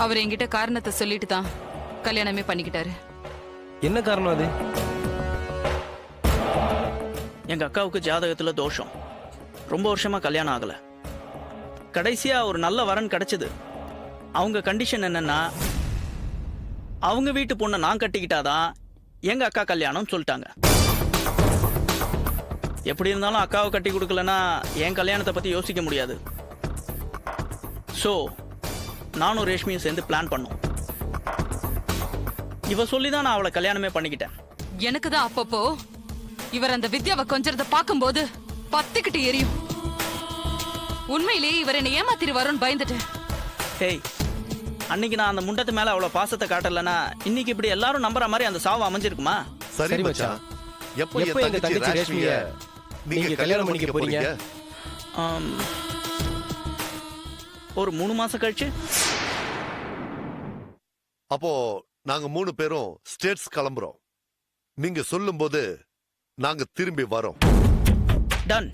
அவர் என்கிட்ட காரணத்தை சொல்லிட்டு தான் கல்யாணமே பண்ணிக்கிட்டாரு. என்ன காரணம் அது? எங்க அக்காவுக்கு ஜாதகத்துல தோஷம். ரொம்ப வருஷமா கல்யாணம் ஆகல. கடைசியா ஒரு நல்ல வரன் கிடைச்சது. அவங்க கண்டிஷன் என்னன்னா, அவங்க வீட்டு பொண்ணை நான் கட்டிக்கிட்டாதான் எங்க அக்கா கல்யாணம் சொல்லிட்டாங்க. எப்படி இருந்தாலும் அக்காவை கட்டி கொடுக்கலன்னா என் கல்யாணத்தை பத்தி யோசிக்க முடியாது. ஸோ நானும் ரேஷ்மியும் சேர்ந்து பிளான் பண்ணோம். இவ சொல்லிதான் நான் அவளை கல்யாணமே பண்ணிக்கிட்டேன். எனக்கு தான் அப்பப்போ இவர் அந்த வித்யாவை கொஞ்சறத பார்க்கும்போது பத்திக்கிட்டு எரியும். உண்மையிலேயே இவர் என்னை ஏமாத்திருவாரோன்னு பயந்துட்டேன். ஹேய், அன்னைக்கு நான் அந்த முண்டத்து மேல அவ்வளவு பாசத்தை காட்டலன்னா இன்னைக்கு இப்படி எல்லாரும் நம்புற மாதிரி அந்த சாவு அமைஞ்சிருக்குமா? சரி மச்சான், எப்போ எங்க தங்கச்சி ரேஷ்மிய நீங்க கல்யாணம் பண்ணிக்க போறீங்க? ஒரு 3 மாசம் கழிச்சு. அப்போ நாங்க 3 பேரும் ஸ்டேட்ஸ் கிளம்புறோம். நீங்க சொல்லும்போது நாங்க திரும்பி வரோம். டன்.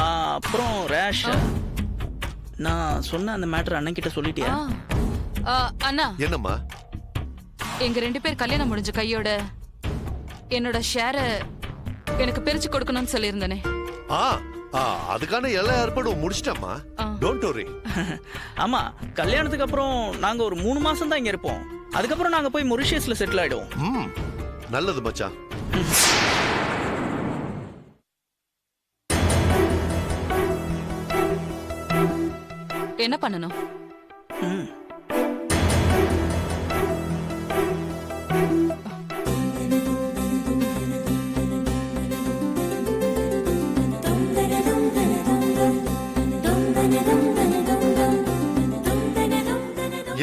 அப்புறம் ரேஷ், நான் சொன்ன அந்த மேட்டர் அண்ணன் கிட்ட சொல்லிட்டியா? அண்ணா, என்னம்மா? எங்க 2 பேர் கல்யாணம் முடிஞ்ச கையோட என்னோட ஷேரை எனக்கு பிரிச்சு கொடுக்கணும்னு சொல்லியிருந்தேனே. அதுக்கான எல்லா ஏற்பாடும் முடிச்சிட்டம்மா. Don't worry. ஆமா, கல்யாணத்துக்கு அப்புறம் நாங்க ஒரு 3 மாசம் தான் இங்க இருப்போம். அதுக்கப்புறம் நாங்க போய் மொரிஷியஸ்ல செட்டில் ஆயிடுவோம். நல்லது மச்சான். என்ன பண்ணணும்?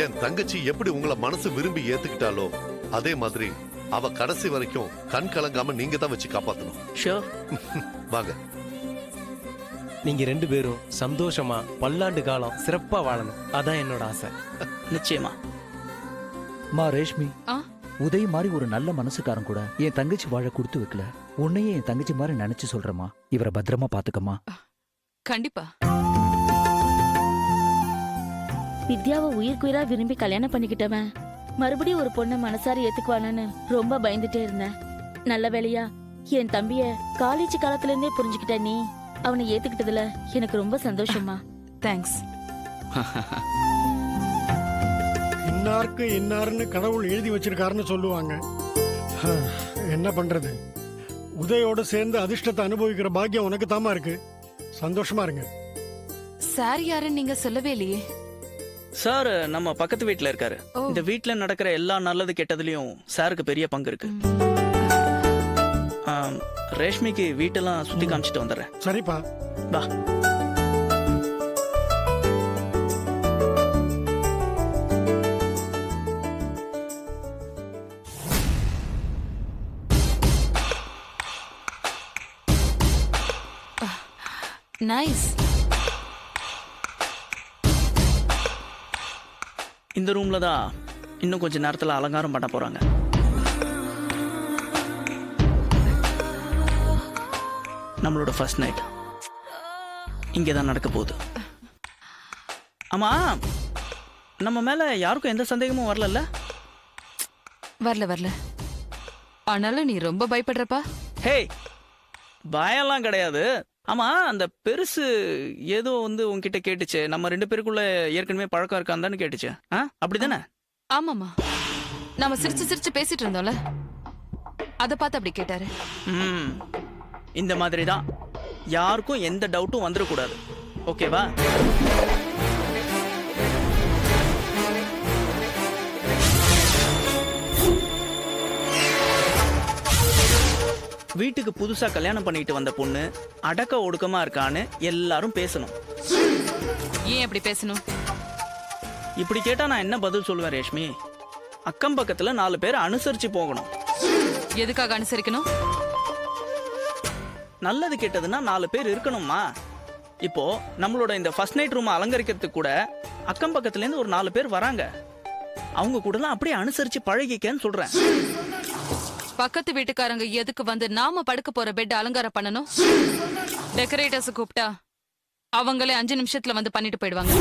என் தங்கச்சி எப்படி உங்களை மனசு விரும்பி ஏத்துக்கிட்டாலோ அதே மாதிரி அவ கடைசி வரைக்கும் கண் கலங்காம நீங்க தான் வச்சு காப்பாத்தணும். ஷூர். வாங்க. நீங்க 2 பேரும் சந்தோஷமா பல்லாண்டு காலம் சிறப்பா வாழணும். அதான் என்னோட ஆசை. நிச்சயமா. மா ரேஷ்மி, உதய் மாதிரி ஒரு நல்ல மனசுக்காரன் கூட என் தங்கச்சி வாழ கொடுத்து வைக்கல. உன்னையே என் தங்கச்சி மாதிரி நினைச்சு சொல்றமா. இவரை பத்திரமா பாத்துக்கமா. கண்டிப்பா. வித்யாவை உயிர்க்குயிரா விரும்பி கல்யாணம் பண்ணிக்கிட்டவன் மறுபடியும் ஒரு பொண்ணை மனசார ஏத்துக்குவானு ரொம்ப பயந்துட்டே இருந்தேன். நல்ல வேலையா என் தம்பிய காலேஜ் காலத்துல இருந்தே புரிஞ்சுக்கிட்ட நீ அவனை ஏத்துக்கிட்டதுல எனக்கு ரொம்ப சந்தோஷமா. தேங்க்ஸ். இன்னாருக்கு இன்னாருன்னு கடவுள் எழுதி வச்சிருக்காருன்னு சொல்லுவாங்க. என்ன பண்றது? உதயோட சேர்ந்து அதிர்ஷ்டத்தை அனுபவிக்கிற பாக்கியம் உனக்கு தாமா இருக்கு. சந்தோஷமா இருங்க. சார் யாருன்னு நீங்க சொல்லவே இல்லையே. சார் நம்ம பக்கத்து வீட்டுல இருக்காரு. இந்த வீட்டுல நடக்கிற எல்லா நல்லது கெட்டதுலயும் சாருக்கு பெரிய பங்கு இருக்கு. ரேஷ்மிக்கு வீட்டெல்லாம் சுத்தி காமிச்சிட்டு வந்துடுறேன். சரிப்பா, வா. நைஸ். இந்த ரூம்ல தான் இன்னும் கொஞ்ச நேரத்துல அலங்காரம் பண்ண போறாங்க. நம்மளோட ஃபர்ஸ்ட் நைட் இங்கதான் நடக்க போகுது. ஆமா, நம்ம மேல யாருக்கும் எந்த சந்தேகமும் வரல? வரல. ஆனாலும் நீ ரொம்ப பயப்படுறப்பா. ஹே, பயம்லாம் கிடையாது. ஆமா, அந்த பெருசு ஏதோ உன்கிட்ட கேட்டுச்சு, நம்ம 2 பேருக்குள்ள ஏற்கனவே பழக்கம் இருக்கான்னு கேட்டுச்சு. அப்படிதானே? ஆமாமா, நாம சிரிச்சு பேசிட்டு இருந்தோம்ல, அத பார்த்து அப்படி கேட்டாரு. இந்த மாதிரி தான் யாருக்கும் எந்த டவுட்டும் வந்துடக்கூடாது. ஓகேவா? வீட்டுக்கு புதுசா கல்யாணம் பண்ணிட்டு வந்த பொண்ணு அடக்க ஒடுக்கமா இருக்கான்னு எல்லாரும் பேசணும். ஏன் அப்படி பேசணும்? இப்படி கேட்டா நான் என்ன பதில் சொல்லுவேன் ரேஷ்மி? அக்கம் பக்கத்துல 4 பேர் அனுசரிச்சு போகணும். எதுக்காக அனுசரிக்கணும்? நல்லது கெட்டதுன்னா 4 பேர் இருக்கணுமா? இப்போ நம்மளோட இந்த ஃபர்ஸ்ட் நைட் ரூம் அலங்கரிக்கிறதுக்கு கூட அக்கம் பக்கத்துல இருந்து ஒரு 4 பேர் வராங்க. அவங்க கூடலாம் அப்படியே அனுசரிச்சு பழகிக்கன்னு சொல்றேன். பக்கத்து வீட்டுக்காரங்க எதுக்கு நாம படுக்க போற பெட் அலங்காரம் பண்ணணும்? டெக்கரேட்டர்ஸ் கூப்பிட்டா அவங்களே 5 நிமிஷத்துல பண்ணிட்டு போயிடுவாங்க.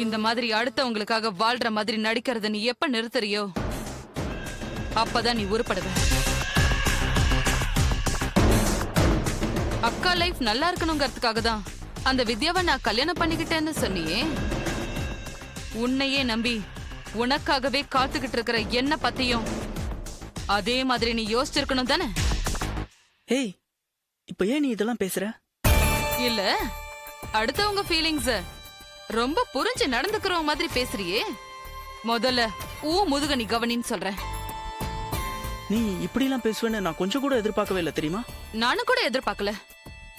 இந்த மாதிரி அடுத்தவங்களுக்காக வாழ்ற மாதிரி நடிக்கிறத நீ எப்ப நிறுத்துறியோ அப்பதான் நீ உருப்படுவ. அக்கா லைஃப் நல்லா இருக்கணுங்கிறதுக்காக தான் அந்த வித்யாவை நான் கல்யாணம் பண்ணிக்கிட்டேன்னு சொன்னியே. உன்னையே நம்பி உனக்காகவே காத்துக்கிட்டு இருக்கிற என்ன பத்தியும் அதே மாதிரி நீ யோசிச்சிருக்கணும் தானே? ஏய், இப்ப ஏன் நீ இதெல்லாம் பேசுற? இல்ல, அடுத்தவங்க ஃபீலிங்ஸ் ரொம்ப புரிஞ்சு நடந்துக்கிற மாதிரி பேசுறியே. முதல்ல முதுக நீ கவனின்னு சொல்றேன். நீ இப்படி எல்லாம் பேசுவேன்னு நான் கொஞ்சம் கூட எதிர்பார்க்கவே இல்லை தெரியுமா? நானும் கூட எதிர்பார்க்கல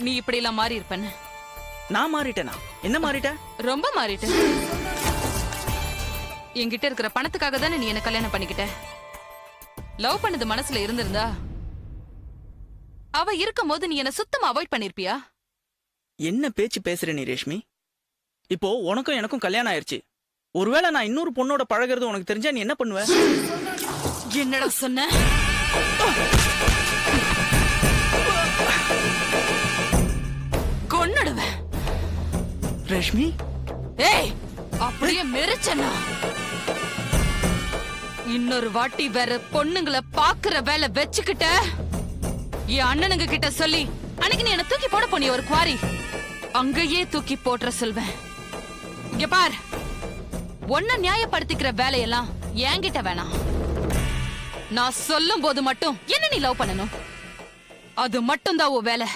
நீ இப்படி எல்லாம் மாறி இருப்பேன்னு. நான் மாறிட்டேனா? என்ன மாறிட்டேன்? ரொம்ப மாறிட்டேன். என்கிட்ட இருக்கிற பணத்துக்காக தானே நீ என்ன கல்யாணம் பண்ணிக்கிட்ட. லவ் பண்ணது மனசுல இருந்திருந்தா அவ இருக்கும் போது நீ என்ன சுத்தமா அவாய்ட் பண்ணிருப்பியா? என்ன பேச்சு பேசுற நீ ரேஷ்மி? இப்போ உனக்கும் எனக்கும் கல்யாணம் ஆயிருச்சு. ஒருவேளை நான் இன்னொரு பொண்ணோட பழகிறது உனக்கு தெரிஞ்சா நீ என்ன பண்ணுவ? என்னடா சொன்ன? கொன்னுடுவேன். ரேஷ்மி, ஏய், அப்படியே மெரிச்சனா இன்னொரு வாட்டி வேற பொண்ணுங்களை பாக்குற வேலை வச்சுக்கிட்ட என் அண்ணனுங்க கிட்ட சொல்லி அன்னைக்கு நீ என்ன தூக்கி போட போனிய ஒரு குவாரி அங்கேயே தூக்கி போட்டுற சொல்வேன். இங்க பார், ஒன்ன நியாயப்படுத்திக்கிற வேலையெல்லாம் என்கிட்ட வேணாம். நான் சொல்லும் போது மட்டும் என்ன நீ லவ் பண்ணணும், அது மட்டும் தான் உன் வேலை.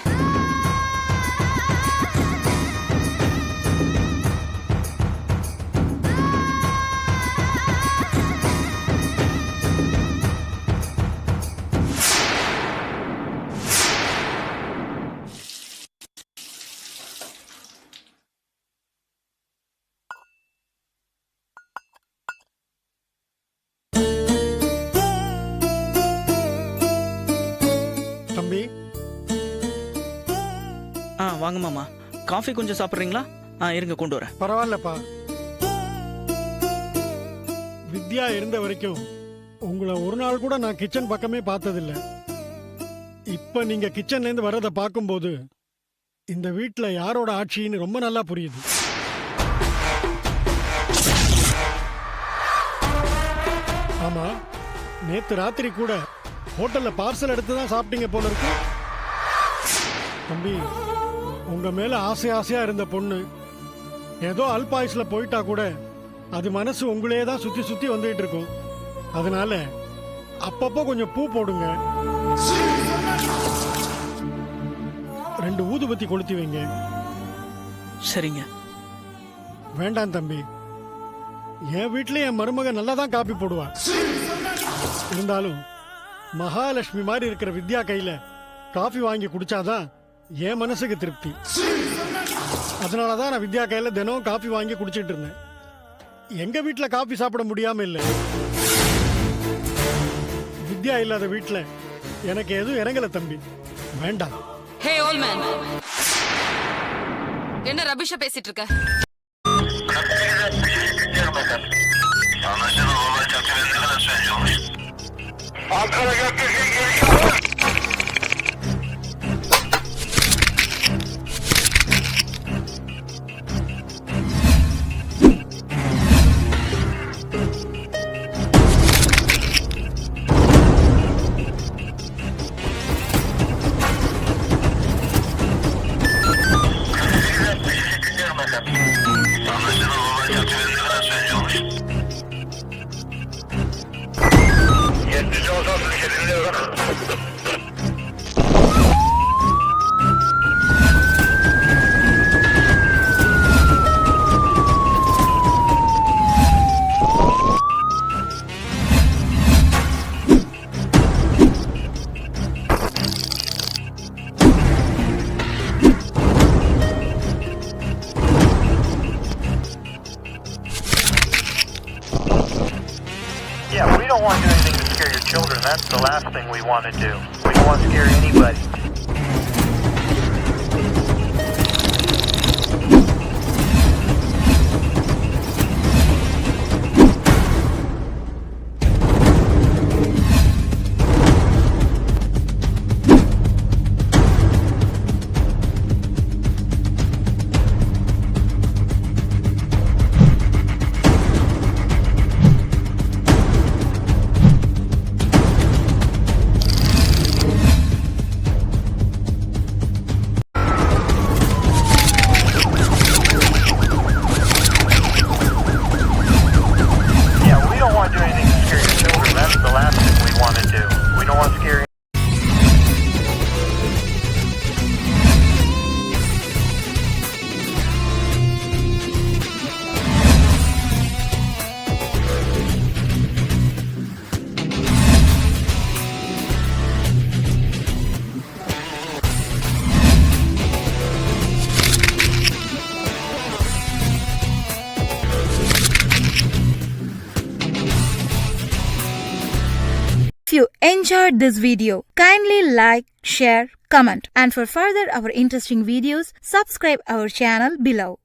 தம்பி, வாங்க மாமா. காஃபி கொஞ்சம் சாப்பிட்றீங்களா? இருங்க கொண்டு வரேன். பரவாயில்லப்பா. வித்யா இருந்த வரைக்கும் உங்களை ஒரு நாள் கூட நான் கிச்சன் பக்கமே பார்த்ததில்ல. இப்ப நீங்க கிச்சன்ல இருந்து வர்றதை பார்க்கும்போது இந்த வீட்டுல யாரோட ஆட்சின்னு ரொம்ப நல்லா புரியுது. ஆமா, நேத்து ராத்திரி கூட ஹோட்டல்ல பார்சல் எடுத்து தான் சாப்பிட்டீங்க போல இருக்கு. தம்பி, உங்க மேல ஆசை ஆசையா இருந்த பொண்ணு ஏதோ அல்பாயுஸ்ல போயிட்டா கூட அது மனசு உங்களே தான் சுத்தி சுத்தி வந்துட்டு இருக்கும். அதனால அப்பப்போ கொஞ்சம் பூ போடுங்க, 2 ஊதுபத்தி கொளுத்தி வைங்க. சரிங்க. வேண்டாம் தம்பி, என் வீட்ல என் மருமக நல்லா தான் காப்பி போடுவா. இருந்தாலும் மகாலட்சுமி மாதிரி இருக்கிற வித்யா கையில காஃபி வாங்கி குடிச்சாதான் என் மனசுக்கு திருப்தி. அதனாலதான் நான் வித்யா கையில தினம் காஃபி வாங்கி குடிச்சிட்டு இருந்தேன். எங்க வீட்டுல காஃபி சாப்பிட முடியாம இல்ல. வித்யா இல்லாத வீட்டுல எனக்கு எதுவும் இறங்கல தம்பி, வேண்டாம். ஹே ஓல்ட் மேன், என்ன ரபிஷா பேசிட்டு இருக்க? Yeah, we don't want to do anything to scare your children. That's the last thing we want to do. We don't want to scare anybody. enjoyed this video, kindly like, share, comment, and for further our interesting videos, subscribe our channel below.